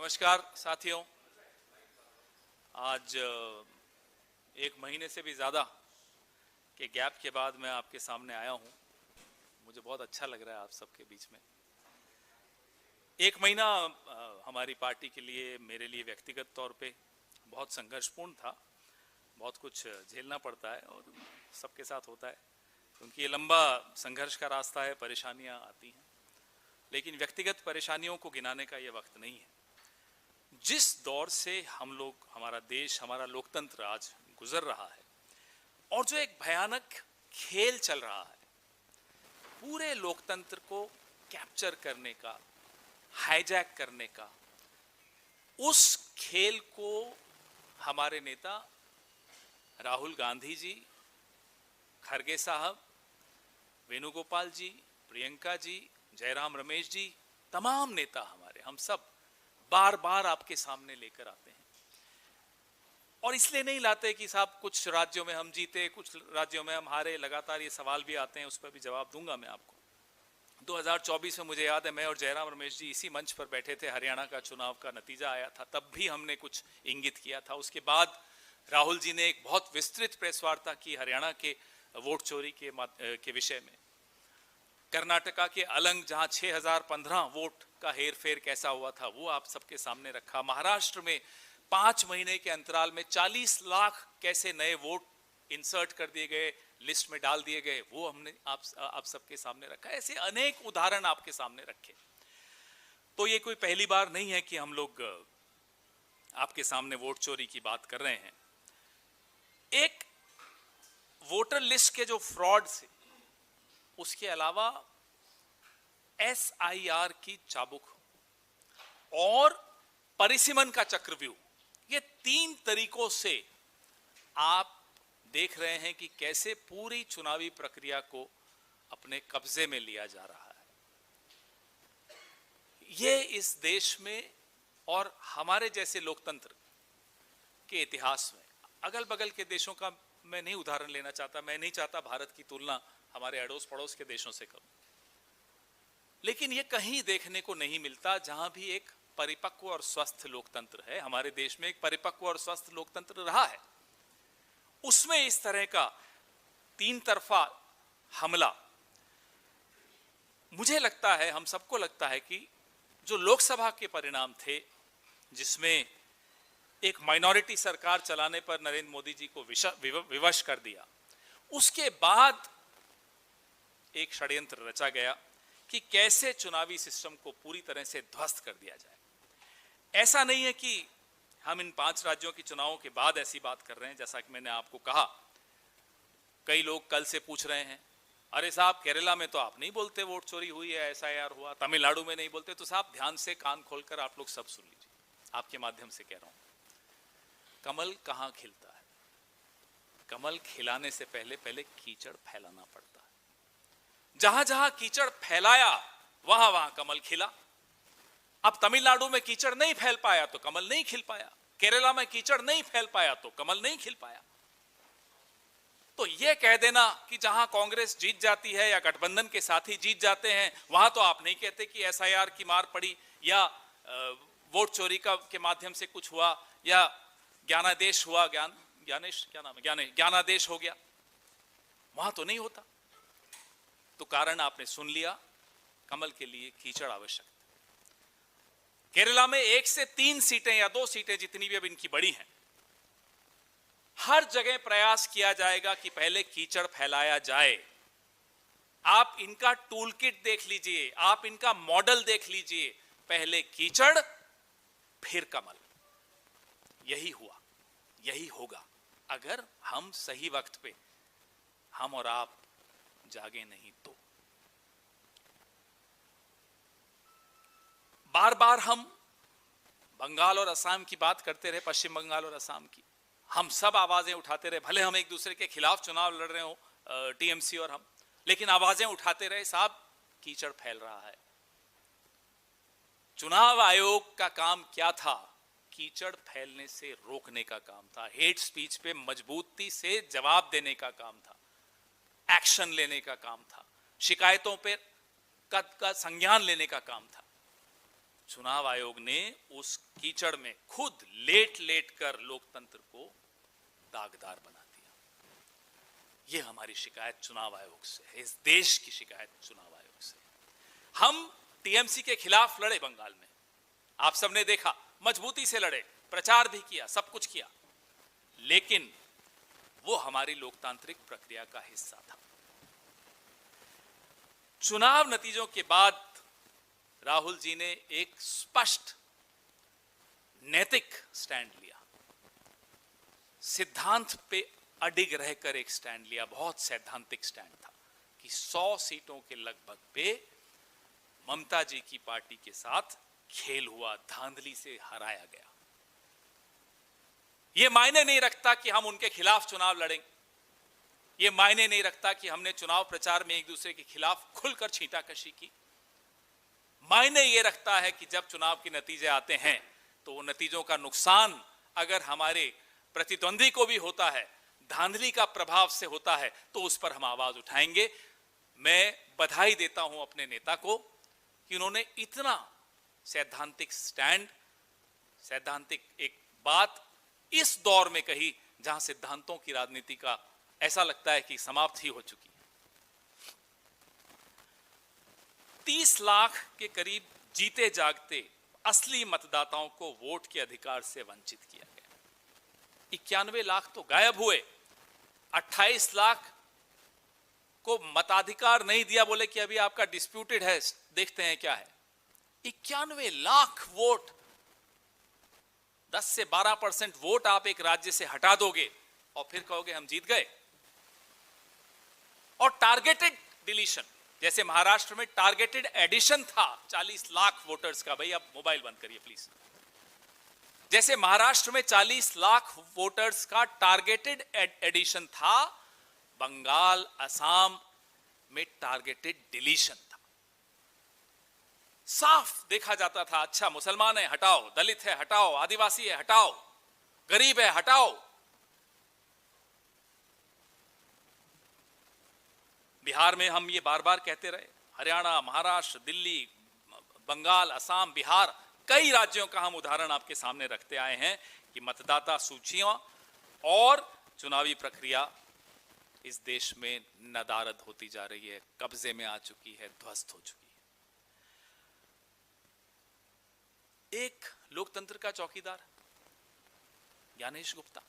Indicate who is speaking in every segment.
Speaker 1: नमस्कार साथियों, आज एक महीने से भी ज़्यादा के गैप के बाद मैं आपके सामने आया हूँ। मुझे बहुत अच्छा लग रहा है आप सबके बीच में। एक महीना हमारी पार्टी के लिए, मेरे लिए व्यक्तिगत तौर पे बहुत संघर्षपूर्ण था। बहुत कुछ झेलना पड़ता है और सबके साथ होता है, क्योंकि ये लंबा संघर्ष का रास्ता है, परेशानियाँ आती हैं। लेकिन व्यक्तिगत परेशानियों को गिनाने का ये वक्त नहीं है। जिस दौर से हम लोग, हमारा देश, हमारा लोकतंत्र आज गुजर रहा है और जो एक भयानक खेल चल रहा है, पूरे लोकतंत्र को कैप्चर करने का, हाईजैक करने का, उस खेल को हमारे नेता राहुल गांधी जी, खड़गे साहब, वेणुगोपाल जी, प्रियंका जी, जयराम रमेश जी, तमाम नेता हमारे, हम सब बार बार आपके सामने लेकर आते हैं। और इसलिए नहीं लाते कि साहब कुछ राज्यों में हम जीते, कुछ राज्यों में हम हारे। लगातार ये सवाल भी आते हैं, उस पर भी जवाब दूंगा मैं आपको। 2024 में मुझे याद है, मैं और जयराम रमेश जी इसी मंच पर बैठे थे, हरियाणा का चुनाव का नतीजा आया था, तब भी हमने कुछ इंगित किया था। उसके बाद राहुल जी ने एक बहुत विस्तृत प्रेस वार्ता की हरियाणा के वोट चोरी के विषय में। कर्नाटका के अलंग, जहां 6015 वोट का हेरफेर कैसा हुआ था, वो आप सबके सामने रखा। महाराष्ट्र में 5 महीने के अंतराल में 40 लाख कैसे नए वोट इंसर्ट कर दिए गए, लिस्ट में डाल दिए गए, वो हमने आप सबके सामने रखा। ऐसे अनेक उदाहरण आपके सामने रखे। तो ये कोई पहली बार नहीं है कि हम लोग आपके सामने वोट चोरी की बात कर रहे हैं। एक वोटर लिस्ट के जो फ्रॉड से, उसके अलावा SIR की चाबुक और परिसीमन का चक्रव्यूह, ये 3 तरीकों से आप देख रहे हैं कि कैसे पूरी चुनावी प्रक्रिया को अपने कब्जे में लिया जा रहा है। ये इस देश में और हमारे जैसे लोकतंत्र के इतिहास में, अगल बगल के देशों का मैं नहीं उदाहरण लेना चाहता, मैं नहीं चाहता भारत की तुलना हमारे अड़ोस पड़ोस के देशों से करूं, लेकिन यह कहीं देखने को नहीं मिलता जहां भी एक परिपक्व और स्वस्थ लोकतंत्र है। हमारे देश में एक परिपक्व और स्वस्थ लोकतंत्र रहा है, उसमें इस तरह का 3 तरफा हमला, मुझे लगता है, हम सबको लगता है कि जो लोकसभा के परिणाम थे, जिसमें एक माइनॉरिटी सरकार चलाने पर नरेंद्र मोदी जी को विवश कर दिया, उसके बाद एक षड्यंत्र रचा गया कि कैसे चुनावी सिस्टम को पूरी तरह से ध्वस्त कर दिया जाए। ऐसा नहीं है कि हम इन 5 राज्यों के चुनावों के बाद ऐसी बात कर रहे हैं। जैसा कि मैंने आपको कहा, कई लोग कल से पूछ रहे हैं, अरे साहब केरला में तो आप नहीं बोलते वोट चोरी हुई है, SIR हुआ, तमिलनाडु में नहीं बोलते। तो साहब ध्यान से कान खोलकर आप लोग सब सुन लीजिए, आपके माध्यम से कह रहा हूं। कमल कहां खिलता है? कमल खिलाने से पहले पहले कीचड़ फैलाना पड़ता है। जहां जहां कीचड़ फैलाया, वहां वहां कमल खिला। अब तमिलनाडु में कीचड़ नहीं फैल पाया तो कमल नहीं खिल पाया, केरला में कीचड़ नहीं फैल पाया तो कमल नहीं खिल पाया। तो यह कह देना कि जहां कांग्रेस जीत जाती है या गठबंधन के साथी जीत जाते हैं, वहां तो आप नहीं कहते कि SIR की मार पड़ी या वोट चोरी के माध्यम से कुछ हुआ या ज्ञानादेश हुआ, ज्ञानेश क्या नाम है, ज्ञानादेश हो गया, वहां तो नहीं होता। तो कारण आपने सुन लिया, कमल के लिए कीचड़ आवश्यक है। केरला में 1 से 3 सीटें या 2 सीटें, जितनी भी अब इनकी बड़ी हैं, हर जगह प्रयास किया जाएगा कि पहले कीचड़ फैलाया जाए। आप इनका टूल किट देख लीजिए, आप इनका मॉडल देख लीजिए, पहले कीचड़ फिर कमल। यही हुआ, यही होगा, अगर हम सही वक्त पे, हम और आप जागे नहीं तो। बार बार हम बंगाल और असम की बात करते रहे, पश्चिम बंगाल और असम की, हम सब आवाजें उठाते रहे। भले हम एक दूसरे के खिलाफ चुनाव लड़ रहे हो, TMC और हम, लेकिन आवाजें उठाते रहे, साहब कीचड़ फैल रहा है। चुनाव आयोग का काम क्या था? कीचड़ फैलने से रोकने का काम था, हेट स्पीच पे मजबूती से जवाब देने का काम था, एक्शन लेने का काम था, शिकायतों पे का संज्ञान लेने का काम था। चुनाव आयोग ने उस कीचड़ में खुद लेट लेट कर लोकतंत्र को दागदार बना दिया। यह हमारी शिकायत चुनाव आयोग से है, इस देश की शिकायत चुनाव आयोग से। हम टीएमसी के खिलाफ लड़े बंगाल में, आप सबने देखा, मजबूती से लड़े, प्रचार भी किया, सब कुछ किया, लेकिन वो हमारी लोकतांत्रिक प्रक्रिया का हिस्सा था। चुनाव नतीजों के बाद राहुल जी ने एक स्पष्ट नैतिक स्टैंड लिया, सिद्धांत पे अडिग रहकर एक स्टैंड लिया, बहुत सैद्धांतिक स्टैंड था कि 100 सीटों के लगभग पे ममता जी की पार्टी के साथ खेल हुआ, धांधली से हराया गया। यह मायने नहीं रखता कि हम उनके खिलाफ चुनाव लड़ेंगे, यह मायने नहीं रखता कि हमने चुनाव प्रचार में एक दूसरे के खिलाफ खुलकर छींटाकशी की। मायने यह रखता है कि जब चुनाव के नतीजे आते हैं तो वो नतीजों का नुकसान अगर हमारे प्रतिद्वंदी को भी होता है, धांधली का प्रभाव से होता है, तो उस पर हम आवाज उठाएंगे। मैं बधाई देता हूं अपने नेता को कि उन्होंने इतना सैद्धांतिक स्टैंड, सैद्धांतिक एक बात इस दौर में कही जहां सिद्धांतों की राजनीति का ऐसा लगता है कि समाप्त ही हो चुकी है। 30 लाख के करीब जीते जागते असली मतदाताओं को वोट के अधिकार से वंचित किया गया। 91 लाख तो गायब हुए, 28 लाख को मताधिकार नहीं दिया, बोले कि अभी आपका डिस्प्यूटेड है, देखते हैं क्या है। 91 लाख वोट, 10 से 12% वोट आप एक राज्य से हटा दोगे और फिर कहोगे हम जीत गए। और टारगेटेड डिलीशन, जैसे महाराष्ट्र में टारगेटेड एडिशन था 40 लाख वोटर्स का। भाई आप मोबाइल बंद करिए प्लीज। जैसे महाराष्ट्र में 40 लाख वोटर्स का टारगेटेड एडिशन था, बंगाल, असम में टारगेटेड डिलीशन था। साफ देखा जाता था, अच्छा मुसलमान है हटाओ, दलित है हटाओ, आदिवासी है हटाओ, गरीब है हटाओ। बिहार में हम ये बार बार कहते रहे, हरियाणा, महाराष्ट्र, दिल्ली, बंगाल, असम, बिहार, कई राज्यों का हम उदाहरण आपके सामने रखते आए हैं कि मतदाता सूचियां और चुनावी प्रक्रिया इस देश में नदारद होती जा रही है, कब्जे में आ चुकी है, ध्वस्त हो चुकी है। एक लोकतंत्र का चौकीदार ज्ञानेश गुप्ता,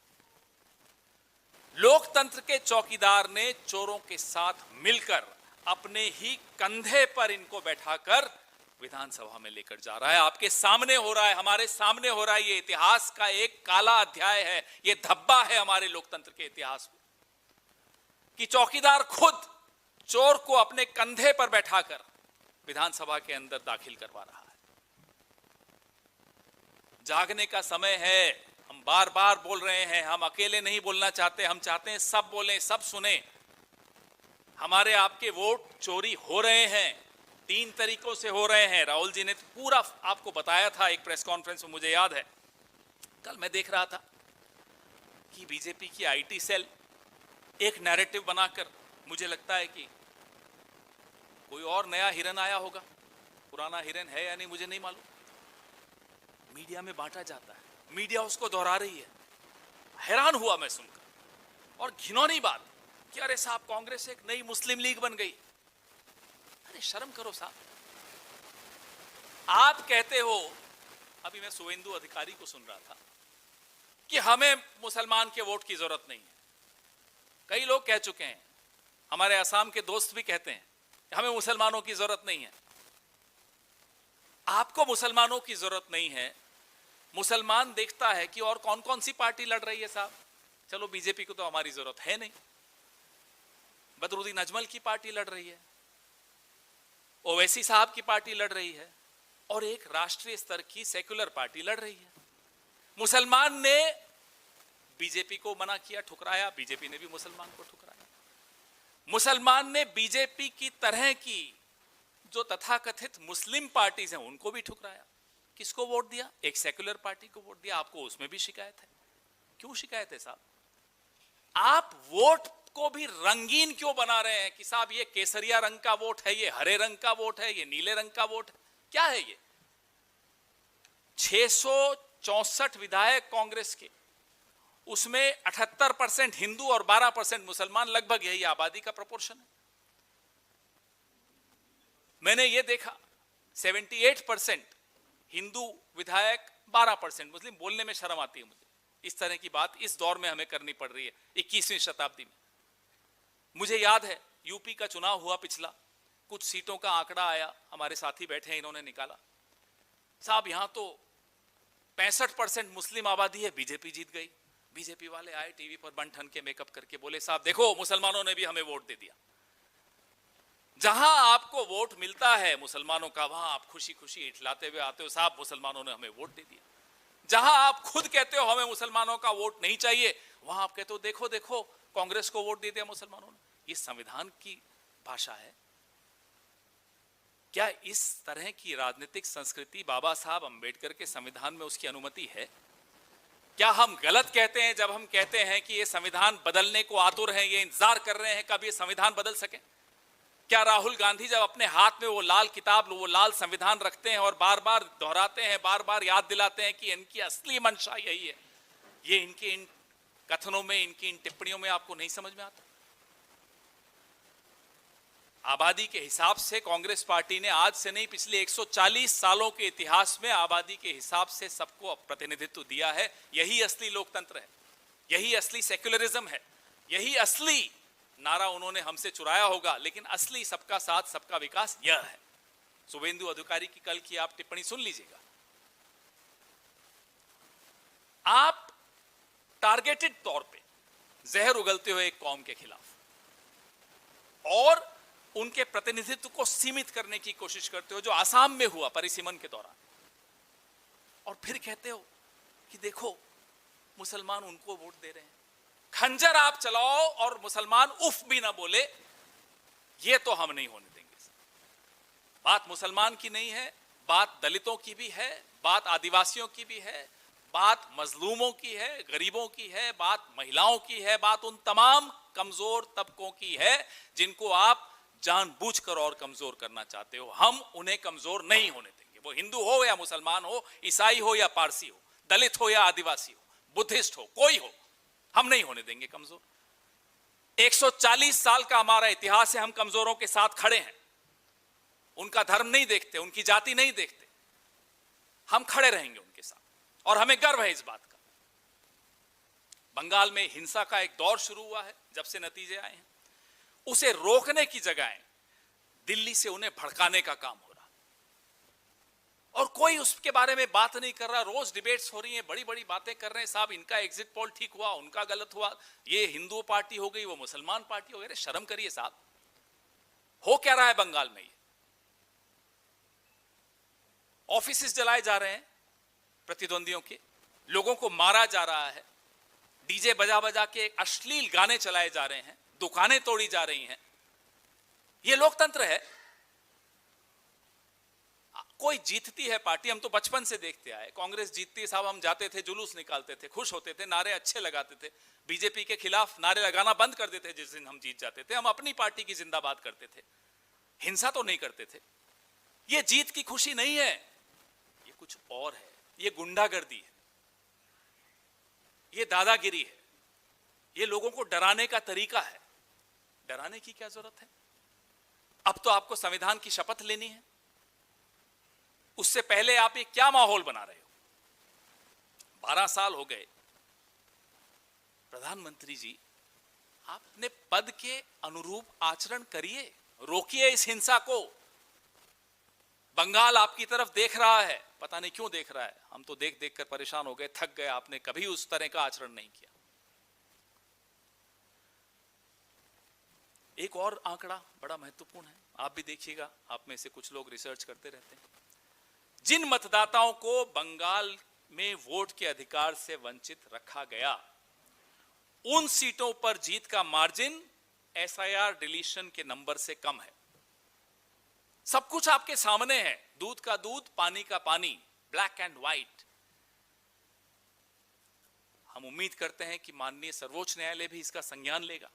Speaker 1: लोकतंत्र के चौकीदार ने चोरों के साथ मिलकर अपने ही कंधे पर इनको बैठाकर विधानसभा में लेकर जा रहा है। आपके सामने हो रहा है, हमारे सामने हो रहा है। ये इतिहास का एक काला अध्याय है, ये धब्बा है हमारे लोकतंत्र के इतिहास में कि चौकीदार खुद चोर को अपने कंधे पर बैठाकर विधानसभा के अंदर दाखिल करवा रहा है। जागने का समय है, हम बार बार बोल रहे हैं, हम अकेले नहीं बोलना चाहते, हम चाहते हैं सब बोलें, सब सुने। हमारे आपके वोट चोरी हो रहे हैं, 3 तरीकों से हो रहे हैं। राहुल जी ने पूरा आपको बताया था एक प्रेस कॉन्फ्रेंस में, मुझे याद है कल मैं देख रहा था कि बीजेपी की आईटी सेल एक नैरेटिव बनाकर, मुझे लगता है कि कोई और नया हिरन आया होगा, पुराना हिरन है या नहीं मुझे नहीं मालूम, मीडिया में बांटा जाता है, मीडिया उसको दोहरा रही है। हैरान हुआ मैं सुनकर, और घिनौनी बात कि अरे साहब कांग्रेस एक नई मुस्लिम लीग बन गई। अरे शर्म करो साहब। आप कहते हो, अभी मैं शुभेंदु अधिकारी को सुन रहा था कि हमें मुसलमान के वोट की जरूरत नहीं है। कई लोग कह चुके हैं, हमारे असम के दोस्त भी कहते हैं हमें मुसलमानों की जरूरत नहीं है। आपको मुसलमानों की जरूरत नहीं है, मुसलमान देखता है कि और कौन कौन सी पार्टी लड़ रही है साहब। चलो बीजेपी को तो हमारी जरूरत है नहीं, बदरुद्दीन अजमल की पार्टी लड़ रही है, ओवैसी साहब की पार्टी लड़ रही है, और एक राष्ट्रीय स्तर की सेक्युलर पार्टी लड़ रही है। मुसलमान ने बीजेपी को मना किया, ठुकराया, बीजेपी ने भी मुसलमान को ठुकराया। मुसलमान ने बीजेपी की तरह की जो तथाकथित मुस्लिम पार्टीज हैं उनको भी ठुकराया। किसको वोट दिया? एक सेक्युलर पार्टी को वोट दिया। आपको उसमें भी शिकायत है। क्यों शिकायत है साहब? आप वोट को भी रंगीन क्यों बना रहे हैं कि साहब ये केसरिया रंग का वोट है, ये हरे रंग का वोट है, ये नीले रंग का वोट है? क्या है ये? 664 विधायक कांग्रेस के, उसमें 78% हिंदू और 12% मुसलमान, लगभग यही आबादी का प्रोपोर्शन है। मैंने ये देखा 78% हिंदू विधायक, 12% मुस्लिम। बोलने में शर्म आती है मुझे, इस तरह की बात इस दौर में हमें करनी पड़ रही है 21वीं शताब्दी में। मुझे याद है यूपी का चुनाव हुआ पिछला, कुछ सीटों का आंकड़ा आया, हमारे साथी बैठे हैं, इन्होंने निकाला, साहब यहां तो 65% मुस्लिम आबादी है, बीजेपी जीत गई। बीजेपी वाले आए टीवी पर बन ठन के मेकअप करके, बोले साहब देखो मुसलमानों ने भी हमें वोट दे दिया। जहां आपको वोट मिलता है मुसलमानों का, वहां आप खुशी खुशी इठलाते हुए आते हो, साहब मुसलमानों ने हमें वोट दे दिया। जहां आप खुद कहते हो हमें मुसलमानों का वोट नहीं चाहिए, वहां आप कहते हो देखो देखो कांग्रेस को वोट दे दिया मुसलमानों ने। ये संविधान की भाषा है क्या? इस तरह की राजनीतिक संस्कृति बाबा साहब अंबेडकर के संविधान में उसकी अनुमति है क्या? हम गलत कहते हैं जब हम कहते हैं कि ये संविधान बदलने को आतुर हैं, ये इंतजार कर रहे हैं कब ये संविधान बदल सके? क्या राहुल गांधी जब अपने हाथ में वो लाल किताब, वो लाल संविधान रखते हैं और बार बार दोहराते हैं, बार बार याद दिलाते हैं कि इनकी असली मंशा यही है, ये इनके इन कथनों में, इनकी इन टिप्पणियों में आपको नहीं समझ में आता? आबादी के हिसाब से कांग्रेस पार्टी ने आज से नहीं, पिछले 140 सालों के इतिहास में आबादी के हिसाब से सबको प्रतिनिधित्व दिया है। यही असली लोकतंत्र है, यही असली सेक्युलरिज्म है, यही असली नारा उन्होंने हमसे चुराया होगा, लेकिन असली सबका साथ सबका विकास यह है। शुभेंदु अधिकारी की कल की आप टिप्पणी सुन लीजिएगा। आप टारगेटेड तौर पे जहर उगलते हुए एक कौम के खिलाफ और उनके प्रतिनिधित्व को सीमित करने की कोशिश करते हो, जो आसाम में हुआ परिसीमन के दौरान, और फिर कहते हो कि देखो मुसलमान उनको वोट दे रहे हैं। खंजर आप चलाओ और मुसलमान उफ भी ना बोले, ये तो हम नहीं होने देंगे। बात मुसलमान की नहीं है, बात दलितों की भी है, बात आदिवासियों की भी है, बात मजलूमों की है, गरीबों की है, बात महिलाओं की है, बात उन तमाम कमजोर तबकों की है जिनको आप जानबूझकर और कमजोर करना चाहते हो। हम उन्हें कमजोर नहीं होने देंगे, वो हिंदू हो या मुसलमान हो, ईसाई हो या पारसी हो, दलित हो या आदिवासी हो, बुद्धिस्ट हो, कोई हो, हम नहीं होने देंगे कमजोर। 140 साल का हमारा इतिहास है, हम कमजोरों के साथ खड़े हैं। उनका धर्म नहीं देखते, उनकी जाति नहीं देखते, हम खड़े रहेंगे उनके साथ और हमें गर्व है इस बात का। बंगाल में हिंसा का एक दौर शुरू हुआ है जब से नतीजे आए हैं, उसे रोकने की जगह दिल्ली से उन्हें भड़काने का काम हो रहा और कोई उसके बारे में बात नहीं कर रहा। रोज डिबेट्स हो रही हैं, बड़ी बड़ी बातें कर रहे हैं, साहब इनका एग्जिट पोल ठीक हुआ, उनका गलत हुआ, ये हिंदू पार्टी हो गई, वो मुसलमान पार्टी हो गई। शर्म करिए साहब, हो क्या रहा है बंगाल में? ये ऑफिसेस जलाए जा रहे हैं प्रतिद्वंदियों के, लोगों को मारा जा रहा है, डीजे बजा बजा के अश्लील गाने चलाए जा रहे हैं, दुकानें तोड़ी जा रही हैं। ये लोकतंत्र है? कोई जीतती है पार्टी, हम तो बचपन से देखते आए, कांग्रेस जीतती है साहब, हम जाते थे, जुलूस निकालते थे, खुश होते थे, नारे अच्छे लगाते थे, बीजेपी के खिलाफ नारे लगाना बंद कर देते जिस दिन हम जीत जाते थे। हम अपनी पार्टी की जिंदाबाद करते थे, हिंसा तो नहीं करते थे। ये जीत की खुशी नहीं है, ये कुछ और है, ये गुंडागर्दी है, ये दादागिरी है, ये लोगों को डराने का तरीका है। डराने की क्या जरूरत है? अब तो आपको संविधान की शपथ लेनी है, उससे पहले आप ये क्या माहौल बना रहे हो? 12 साल हो गए प्रधानमंत्री जी, आप अपने पद के अनुरूप आचरण करिए, रोकिए इस हिंसा को। बंगाल आपकी तरफ देख रहा है, पता नहीं क्यों देख रहा है, हम तो देख देख कर परेशान हो गए, थक गए। आपने कभी उस तरह का आचरण नहीं किया। एक और आंकड़ा बड़ा महत्वपूर्ण है, आप भी देखिएगा, आप में से कुछ लोग रिसर्च करते रहते हैं। जिन मतदाताओं को बंगाल में वोट के अधिकार से वंचित रखा गया, उन सीटों पर जीत का मार्जिन एसआईआर डिलीशन के नंबर से कम है। सब कुछ आपके सामने है, दूध का दूध, पानी का पानी, ब्लैक एंड व्हाइट। हम उम्मीद करते हैं कि माननीय सर्वोच्च न्यायालय भी इसका संज्ञान लेगा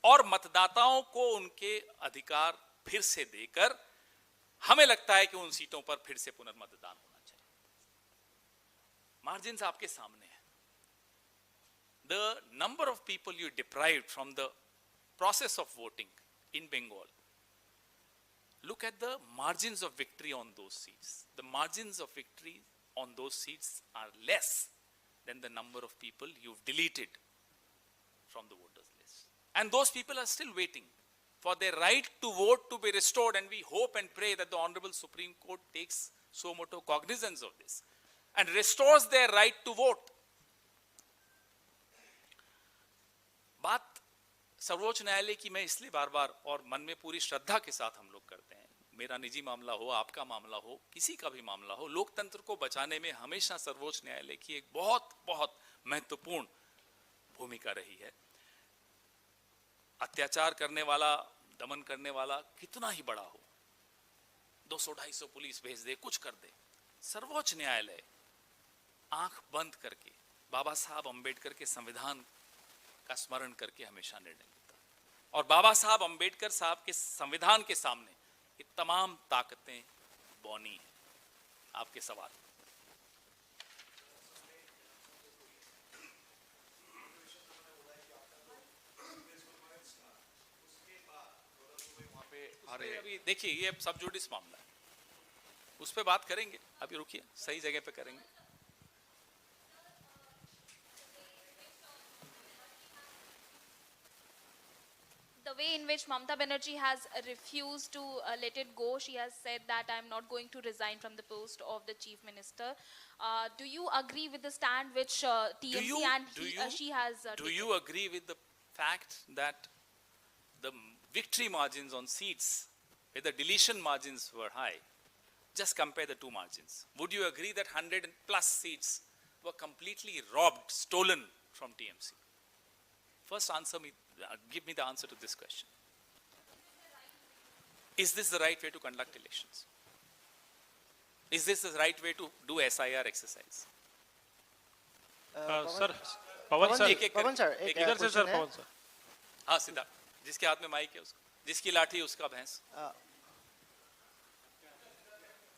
Speaker 1: और मतदाताओं को उनके अधिकार फिर से देकर, हमें लगता है कि उन सीटों पर फिर से पुनर्मतदान होना चाहिए। मार्जिन्स आपके सामने है. The number of people you deprived from the process of voting in Bengal. Look at the margins of victory on those seats. The margins of victory on those seats are less than the number of people you've deleted from the voters list. And those people are still waiting for their right to vote to be restored, and we hope and pray that the Honorable Supreme Court takes so much cognizance of this and restores their right to vote. बात सर्वोच्च न्यायालय की मैं इसलिए बार बार और मन में पूरी श्रद्धा के साथ हम लोग करते हैं. मेरा निजी मामला हो, आपका मामला हो, किसी का भी मामला हो, लोकतंत्र को बचाने में हमेशा सर्वोच्च न्यायालय की एक बहुत बहुत महत्वपूर्ण भूमिका रही है. अत्याचार करने वाला, दमन करने वाला कितना ही बड़ा हो, 200-250 पुलिस भेज दे, कुछ कर दे, सर्वोच्च न्यायालय आंख बंद करके बाबा साहब अंबेडकर के संविधान का स्मरण करके हमेशा निर्णय लेता. और बाबा साहब अंबेडकर साहब के संविधान के सामने ये तमाम ताकतें बौनी हैं. आपके सवाल. अभी देखिए, ये सब जुडिस मामला है, उस पर बात करेंगे. अभी रुकिए, सही जगह पे करेंगे.
Speaker 2: The way in which Mamata Banerjee has refused to let it go, she has said that I am not going to resign from the post of the chief minister. Do you agree with the stand which TMC she has
Speaker 1: Do
Speaker 2: taken?
Speaker 1: you agree with the fact that the victory margins on seats where the deletion margins were high? Just compare the two margins. Would you agree that 100 plus seats were completely robbed, stolen from TMC? First answer me, give me the answer to this question. Is this the right way to conduct elections? Is this the right way to do SIR exercise?
Speaker 3: Sir Pawan sir
Speaker 1: Pawan sir
Speaker 3: इधर से sir पवन sir.
Speaker 1: हाँ सिद्धार्थ, जिसके हाथ में mic है उसको, जिसकी लाठी उसका भैंस.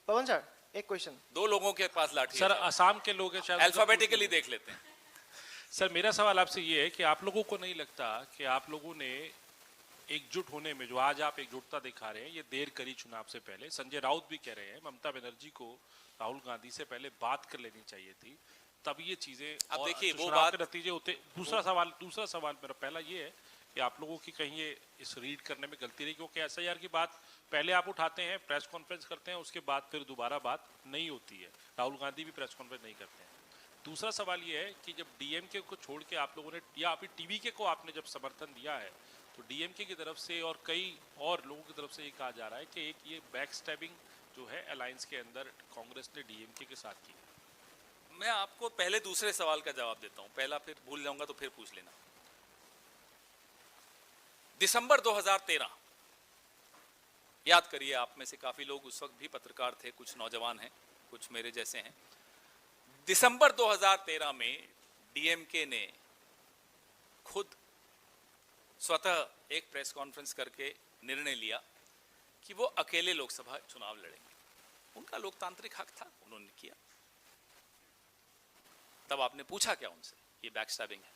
Speaker 4: पवन सर, एक क्वेश्चन.
Speaker 1: दो लोगों के पास लाठी
Speaker 3: सर
Speaker 1: है.
Speaker 3: असम के लोग हैं शायद.
Speaker 1: अल्फाबेटिकली देख लेते हैं.
Speaker 3: सर मेरा सवाल आपसे ये है कि आप लोगों को नहीं लगता कि आप लोगों ने एकजुट होने में, जो आज आप एकजुटता दिखा रहे हैं, ये देर करी चुनाव से पहले. संजय राउत भी कह रहे हैं ममता बनर्जी को राहुल गांधी से पहले बात कर लेनी चाहिए थी, तब ये चीजें.
Speaker 1: अब देखिए वो
Speaker 3: चुनाव
Speaker 1: बात
Speaker 3: के नतीजे होते. दूसरा सवाल मेरा पहला ये है कि आप लोगों की कहीं ये इस रीड करने में गलती रही, क्योंकि SIR की बात पहले आप उठाते हैं, प्रेस कॉन्फ्रेंस करते हैं, उसके बाद फिर दोबारा बात नहीं होती है. राहुल गांधी भी प्रेस कॉन्फ्रेंस नहीं करते हैं. दूसरा सवाल ये है कि जब DMK को छोड़ के आप लोगों ने, या अभी TVK को आपने जब समर्थन दिया है, तो DMK की तरफ से और कई और लोगों की तरफ से ये कहा जा रहा है कि एक ये बैक स्टैबिंग जो है अलायंस के अंदर कांग्रेस ने DMK के साथ की.
Speaker 1: मैं आपको पहले दूसरे सवाल का जवाब देता हूं, पहला फिर भूल जाऊंगा तो फिर पूछ लेना. दिसंबर 2013, याद करिए, आप में से काफी लोग उस वक्त भी पत्रकार थे, कुछ नौजवान हैं, कुछ मेरे जैसे हैं. दिसंबर 2013 में DMK ने खुद स्वतः एक प्रेस कॉन्फ्रेंस करके निर्णय लिया कि वो अकेले लोकसभा चुनाव लड़ेंगे. उनका लोकतांत्रिक हक था, उन्होंने किया. तब आपने पूछा क्या उनसे? ये बैकस्टैबिंग है.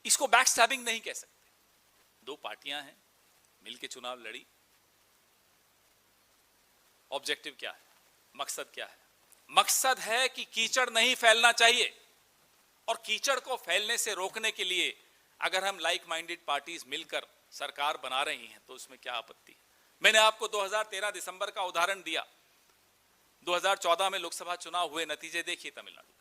Speaker 1: इसको बैकस्टैबिंग नहीं कह सकते. दो पार्टियां हैं, मिलके चुनाव लड़ी. ऑब्जेक्टिव क्या है? मकसद क्या है? मकसद है कि कीचड़ नहीं फैलना चाहिए, और कीचड़ को फैलने से रोकने के लिए अगर हम लाइक माइंडेड पार्टीज मिलकर सरकार बना रही हैं तो उसमें क्या आपत्ति है? मैंने आपको 2013 दिसंबर का उदाहरण दिया. 2014 में लोकसभा चुनाव हुए, नतीजे देखिए तमिलनाडु.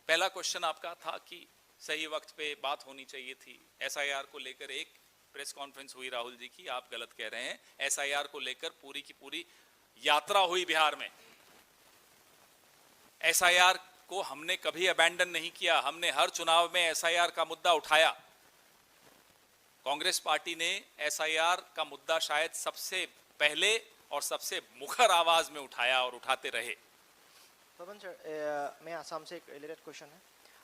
Speaker 1: पहला क्वेश्चन आपका था कि सही वक्त पे बात होनी चाहिए थी. SIR को लेकर एक प्रेस कॉन्फ्रेंस हुई राहुल जी की, आप गलत कह रहे हैं. SIR को लेकर पूरी की पूरी यात्रा हुई बिहार में. SIR को हमने कभी अबैंडन नहीं किया. हमने हर चुनाव में SIR का मुद्दा उठाया. कांग्रेस पार्टी ने SIR का मुद्दा शायद सबसे पहले और सबसे मुखर आवाज में उठाया और उठाते रहे.
Speaker 4: पवन सर, मैं आसाम से एक रिलेटेड क्वेश्चन है.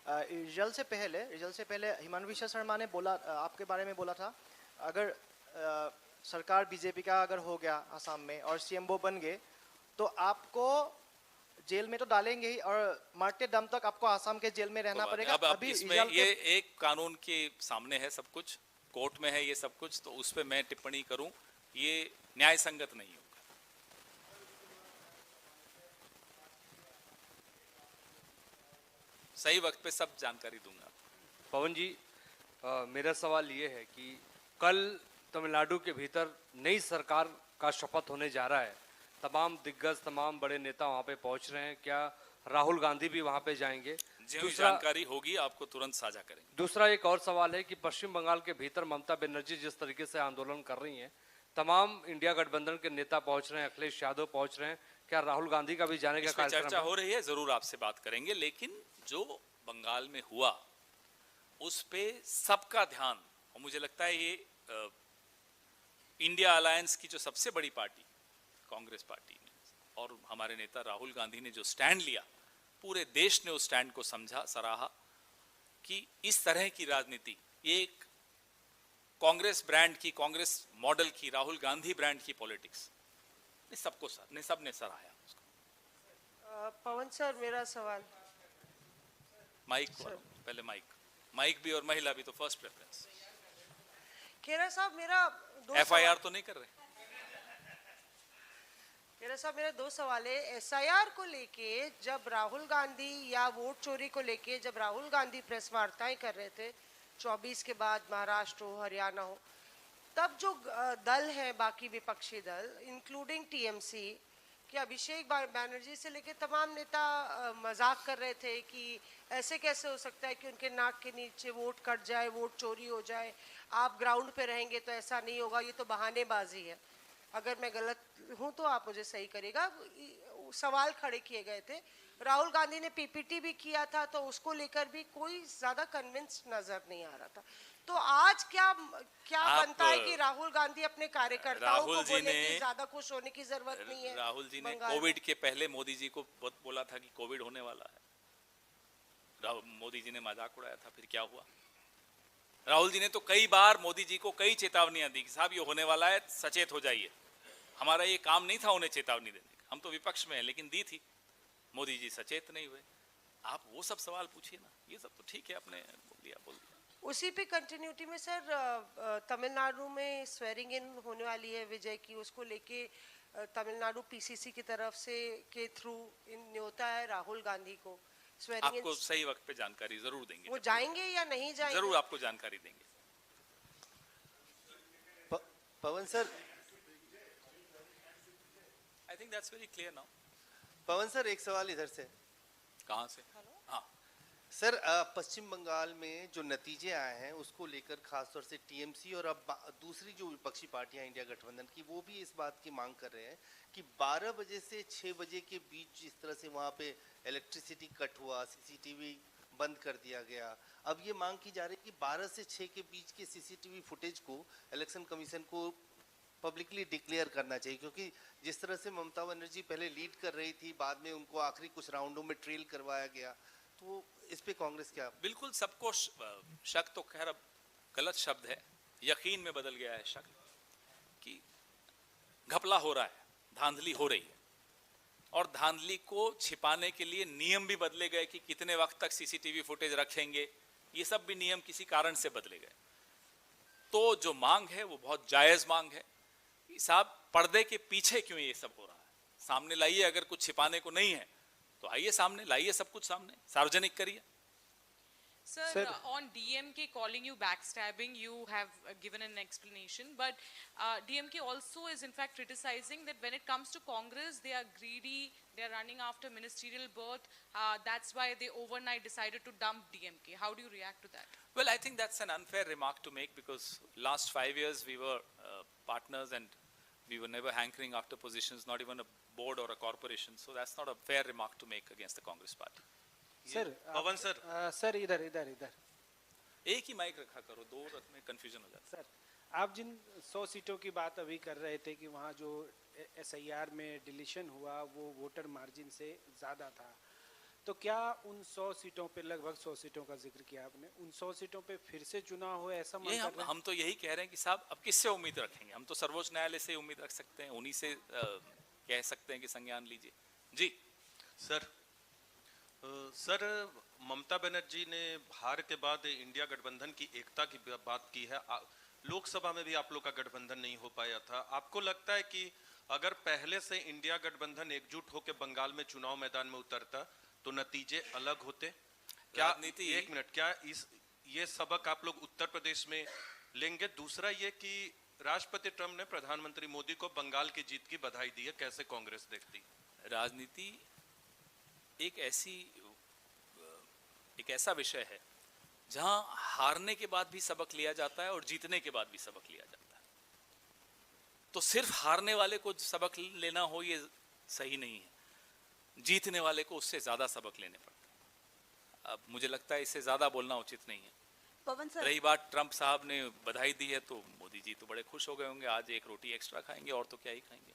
Speaker 4: रिजल्ट से पहले हिमांशु विश्व शर्मा ने बोला, आपके बारे में बोला था, अगर सरकार BJP का अगर हो गया आसाम में और CM वो बन गए, तो आपको जेल में तो डालेंगे ही, और मरते दम तक आपको आसाम के जेल में रहना
Speaker 1: तो
Speaker 4: पड़ेगा।
Speaker 1: अब
Speaker 4: अभी
Speaker 1: इसमें
Speaker 4: रिजल्ट
Speaker 1: ये एक कानून के सामने है सब कुछ, कोर्ट में है ये सब कुछ, तो उस पे मैं टिप्पणी करूं ये न्याय संगत नहीं होगा। सही वक्त पे सब जानकारी दूंगा।
Speaker 5: पवन जी, मेरा सवाल ये है कि कल तमिलनाडु के भीतर नई सरकार का शपथ होने जा रहा है, तमाम दिग्गज तमाम बड़े नेता वहां पे पहुंच रहे हैं, क्या राहुल गांधी भी वहां पे जाएंगे?
Speaker 1: जो जानकारी होगी आपको तुरंत साझा करेंगे।
Speaker 5: दूसरा एक और सवाल है कि पश्चिम बंगाल के भीतर ममता बनर्जी जिस तरीके से आंदोलन कर रही हैं, तमाम इंडिया गठबंधन के नेता पहुंच रहे हैं, अखिलेश यादव पहुंच रहे हैं, क्या राहुल गांधी का भी जाने का
Speaker 1: इस पे
Speaker 5: कार्यक्रम
Speaker 1: चर्चा
Speaker 5: है?
Speaker 1: हो रही है, जरूर आपसे बात करेंगे, लेकिन जो बंगाल में हुआ उस पे सबका ध्यान, और मुझे लगता है ये इंडिया अलायंस की जो सबसे बड़ी पार्टी कांग्रेस पार्टी ने और हमारे नेता राहुल गांधी ने जो स्टैंड लिया, पूरे देश ने उस स्टैंड को समझा, सराहा कि इस तरह की राजनीति, एक कांग्रेस ब्रांड की, कांग्रेस मॉडल की, राहुल गांधी ब्रांड की पॉलिटिक्स ने सबने सराहा उसको।
Speaker 6: पवन सर, मेरा सवाल।
Speaker 1: माइक पहले माइक भी और महिला भी तो फर्स्ट प्रेफरेंस।
Speaker 6: खेरा साहब, मेरा
Speaker 1: एफआईआर तो नहीं कर रहे?
Speaker 6: खेरा साहब, मेरा दो सवाल है। एसआईआर को लेके जब राहुल गांधी, या वोट चोरी को लेके जब राहुल गांधी प्रेस वार्ताएं कर रहे थे 24 के बाद, महाराष्ट्र हो, हरियाणा हो, तब जो दल है, बाकी विपक्षी दल इंक्लूडिंग टीएमसी कि अभिषेक बैनर्जी से लेके तमाम नेता मजाक कर रहे थे कि ऐसे कैसे हो सकता है कि उनके नाक के नीचे वोट कट जाए, वोट चोरी हो जाए, आप ग्राउंड पे रहेंगे तो ऐसा नहीं होगा, ये तो बहानेबाजी है। अगर मैं गलत हूं तो आप मुझे सही करेगा। सवाल खड़े किए गए थे। राहुल गांधी ने पीपीटी भी किया था, तो उसको लेकर भी कोई ज्यादा कन्विंस नजर नहीं आ रहा था। तो आज क्या बनता है कि राहुल गांधी अपने कार्यकर्ताओं को बोले कि ज्यादा खुश होने की जरूरत नहीं है।
Speaker 1: राहुल जी ने कोविड के पहले मोदी जी को बहुत बोला था कि कोविड होने वाला है, मोदी जी ने मजाक उड़ाया था, फिर क्या हुआ? राहुल जी ने तो कई बार मोदी जी को कई चेतावनियां दी कि साहब ये होने वाला है, सचेत हो जाइए। हमारा ये काम नहीं था उन्हें चेतावनी देने का, हम तो विपक्ष में हैं, लेकिन दी थी। मोदी जी सचेत नहीं हुए। आप वो सब सवाल पूछिए ना, ये सब तो ठीक है, आपने बोल दिया।
Speaker 6: उसी पे कंटिन्यूटी में सर, तमिलनाडु में स्वेरिंग इन होने वाली है विजय की, उसको लेके तमिलनाडु पीसीसी की तरफ से के थ्रू न्योता है राहुल गांधी को।
Speaker 1: आपको सही वक्त पे जानकारी जरूर देंगे।
Speaker 6: वो जाएंगे या नहीं जाएंगे?
Speaker 1: जरूर आपको जानकारी देंगे।
Speaker 7: Pawan sir,
Speaker 1: I think that's very clear now.
Speaker 7: Pawan sir, एक सवाल इधर से।
Speaker 1: कहाँ से? हाँ
Speaker 7: सर, पश्चिम बंगाल में जो नतीजे आए हैं उसको लेकर खासतौर से टीएमसी और अब दूसरी जो विपक्षी पार्टियां इंडिया गठबंधन की, वो भी इस बात की मांग कर रहे हैं कि 12 बजे से 6 बजे के बीच जिस तरह से वहां पे इलेक्ट्रिसिटी कट हुआ, सीसीटीवी बंद कर दिया गया, अब ये मांग की जा रही है कि 12 से 6 के बीच के सीसीटीवी फुटेज को इलेक्शन कमीशन को पब्लिकली डिक्लेयर करना चाहिए, क्योंकि जिस तरह से ममता बनर्जी पहले लीड कर रही थी, बाद में उनको आखिरी कुछ राउंडों में ट्रेल करवाया गया, तो इस पे कांग्रेस क्या?
Speaker 1: बिल्कुल, सबको शक तो खैर अब गलत शब्द है, यकीन में बदल गया है शक, कि घपला हो रहा है, धांधली हो रही है, और धांधली को छिपाने के लिए नियम भी बदले गए कि कितने वक्त तक सीसीटीवी फुटेज रखेंगे, ये सब भी नियम किसी कारण से बदले गए। तो जो मांग है वो बहुत जायज मांग है। साहब, पर्दे के पीछे क्यों ये सब हो रहा है? सामने लाइए, अगर कुछ छिपाने को नहीं है तो आइए सामने लाइए, सब कुछ सामने सार्वजनिक करिए।
Speaker 8: Sir, on DMK calling you backstabbing, you have given an explanation, but DMK also is in fact criticizing that when it comes to Congress, they are greedy, they are running after ministerial berth, that's why they overnight decided to dump DMK. How do you react to that?
Speaker 1: Well, I think that's an unfair remark to make, because last 5 years we were partners and we were never hankering after positions, not even a board or a corporation, so that's not a fair remark to make against the Congress party.
Speaker 4: Sir,
Speaker 7: Pawan sir,
Speaker 4: sir इधर
Speaker 1: एक ही mic रखा करो, दो रख में confusion हो जाता है।
Speaker 9: सर, आप जिन 100 सीटों की बात अभी कर रहे थे कि वहाँ जो एसआईआर में डिलीशन हुआ वो वोटर मार्जिन से ज़्यादा था, तो क्या उन 100 सीटों पे, लगभग 100 सीटों का जिक्र किया आपने, उन 100 सीटों पे फिर से चुनाव हो, ऐसा मन कर रहे हैं?
Speaker 1: हम तो यही कह रहे हैं कि साहब अब किससे उम्मीद रखेंगे? हम तो सर्वोच्च न्यायालय से उम्मीद रख सकते हैं, उन्हीं से कह सकते हैं कि संज्ञान लीजिए। जी
Speaker 10: सर ममता बनर्जी ने हार के बाद इंडिया गठबंधन की एकता की बात की है। लोकसभा में भी आप लोग का गठबंधन नहीं हो पाया था। आपको लगता है कि अगर पहले से इंडिया गठबंधन एकजुट होकर बंगाल में चुनाव मैदान में उतरता तो नतीजे अलग होते? क्या
Speaker 1: राजनीति
Speaker 10: एक मिनट, क्या ये सबक आप लोग उत्तर प्रदेश में लेंगे? दूसरा ये कि राष्ट्रपति ट्रंप ने प्रधानमंत्री मोदी को बंगाल की जीत की बधाई दी है, कैसे कांग्रेस देखती?
Speaker 1: राजनीति एक ऐसा विषय है जहां हारने के बाद भी सबक लिया जाता है और जीतने के बाद भी सबक लिया जाता है। तो सिर्फ हारने वाले को सबक लेना हो ये सही नहीं है, जीतने वाले को उससे ज्यादा सबक लेने पड़ते हैं। अब मुझे लगता है इससे ज्यादा बोलना उचित नहीं है।
Speaker 11: पवन सर,
Speaker 1: रही बात ट्रंप साहब ने बधाई दी है तो मोदी जी तो बड़े खुश हो गए होंगे, आज एक रोटी एक्स्ट्रा खाएंगे और तो क्या ही खाएंगे।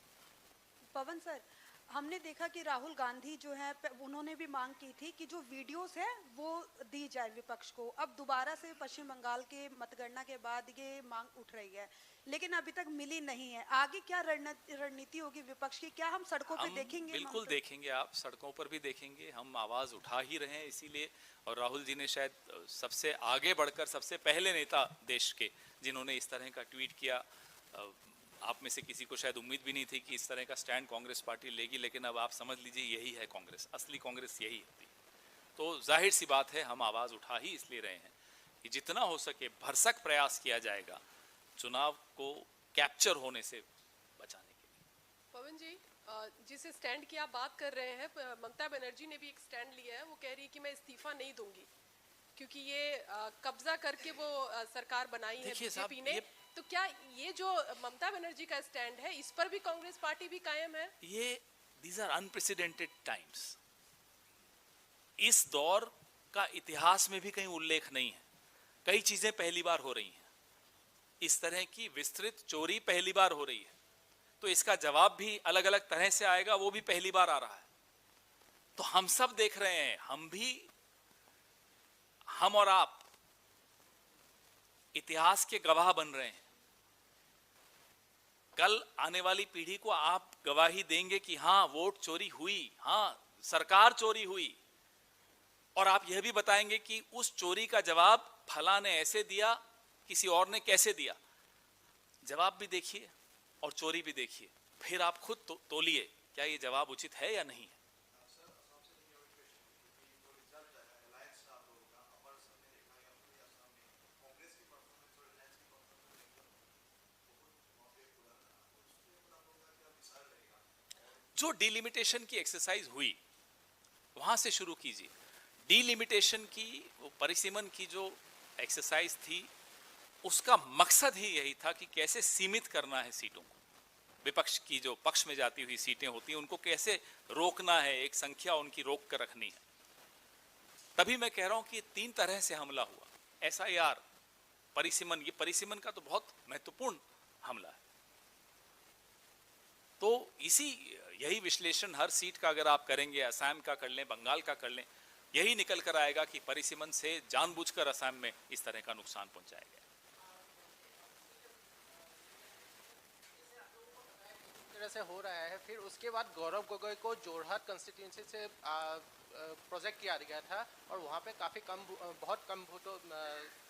Speaker 11: पवन सर, हमने देखा कि राहुल गांधी जो है उन्होंने भी मांग की थी कि जो वीडियोस है वो दी जाए विपक्ष को। अब दोबारा से पश्चिम बंगाल के मतगणना के बाद ये मांग उठ रही है, लेकिन अभी तक मिली नहीं है। आगे क्या रणनीति होगी विपक्ष की? क्या हम सड़कों पे देखेंगे?
Speaker 1: बिल्कुल देखेंगे, आप सड़कों पर भी देखेंगे। हम आवाज उठा ही रहे हैं इसीलिए, और राहुल जी ने शायद सबसे आगे बढ़कर सबसे पहले नेता देश के जिन्होंने इस तरह का ट्वीट किया। आप में से किसी को शायद उम्मीद भी नहीं थी कि इस तरह का स्टैंड कांग्रेस पार्टी लेगी, लेकिन अब आप समझ लीजिए यही है कांग्रेस, असली कांग्रेस यही होती है। तो जाहिर सी बात है हम आवाज उठा ही इसलिए रहे हैं कि जितना हो सके भरसक प्रयास किया जाएगा चुनाव को कैप्चर होने से बचाने के लिए।
Speaker 12: पवन जी, जिस स्टैंड की आप बात कर रहे हैं, ममता बनर्जी ने भी एक स्टैंड लिया है। वो कह रही है कि मैं इस्तीफा नहीं दूंगी क्योंकि ये कब्जा करके वो सरकार बनाई है बीजेपी ने। तो क्या ये जो ममता बनर्जी का स्टैंड है इस पर भी कांग्रेस पार्टी भी कायम है?
Speaker 1: ये दीज आर अनप्रेसिडेंटेड टाइम्स। इस दौर का इतिहास में भी कहीं उल्लेख नहीं है। कई चीजें पहली बार हो रही हैं, इस तरह की विस्तृत चोरी पहली बार हो रही है, तो इसका जवाब भी अलग अलग तरह से आएगा, वो भी पहली बार आ रहा है। तो हम सब देख रहे हैं, हम और आप इतिहास के गवाह बन रहे हैं। कल आने वाली पीढ़ी को आप गवाही देंगे कि हां वोट चोरी हुई, हां सरकार चोरी हुई, और आप यह भी बताएंगे कि उस चोरी का जवाब फला ने ऐसे दिया, किसी और ने कैसे दिया। जवाब भी देखिए और चोरी भी देखिए, फिर आप खुद तोलिए क्या ये जवाब उचित है या नहीं है। जो डिलिमिटेशन की एक्सरसाइज हुई वहां से शुरू कीजिए। डिलिमिटेशन की, वो परिसीमन की जो एक्सरसाइज थी, उसका मकसद ही यही था कि कैसे सीमित करना है सीटों को। विपक्ष की जो पक्ष में जाती हुई सीटें होती हैं उनको कैसे रोकना है, एक संख्या उनकी रोक कर रखनी है। तभी मैं कह रहा हूं कि 3 तरह से हमला हुआ। SIR, परिसीमन, ये परिसीमन का तो बहुत महत्वपूर्ण हमला है। तो यही विश्लेषण हर सीट का अगर आप करेंगे, असम का कर लें, बंगाल का कर लें, यही निकल कर आएगा कि परिसीमन से जानबूझकर असम में इस तरह का नुकसान पहुंचाया गया।
Speaker 13: तरह से हो रहा है, फिर उसके बाद गौरव गोगोई को जोरहाट कंस्टिट्यूंसी से प्रोजेक्ट किया गया था और वहाँ पे बहुत कम वोटों,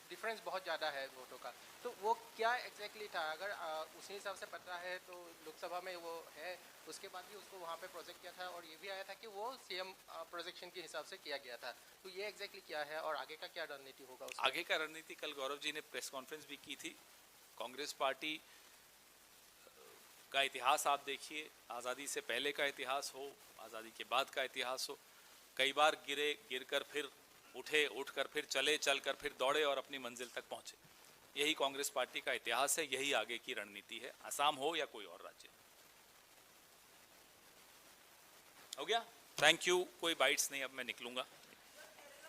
Speaker 13: डिफरेंस बहुत ज़्यादा है वोटों का। तो वो क्या एग्जैक्टली था? अगर उसी हिसाब से पता है तो लोकसभा में वो है, उसके बाद भी उसको वहाँ पे प्रोजेक्ट किया था और ये भी आया था कि वो CM प्रोजेक्शन के हिसाब से किया गया था। तो ये एग्जैक्टली क्या है और आगे का क्या रणनीति होगा उसका?
Speaker 1: आगे का रणनीति कल गौरव जी ने प्रेस कॉन्फ्रेंस भी की थी। कांग्रेस पार्टी का इतिहास आप देखिए, आज़ादी से पहले का इतिहास हो, आज़ादी के बाद का इतिहास हो, कई बार गिर कर फिर उठे, उठकर फिर चले, चलकर फिर दौड़े और अपनी मंजिल तक पहुंचे। यही कांग्रेस पार्टी का इतिहास है, यही आगे की रणनीति है, असम हो या कोई और राज्य। हो गया, थैंक यू। कोई बाइट्स नहीं, अब मैं निकलूंगा।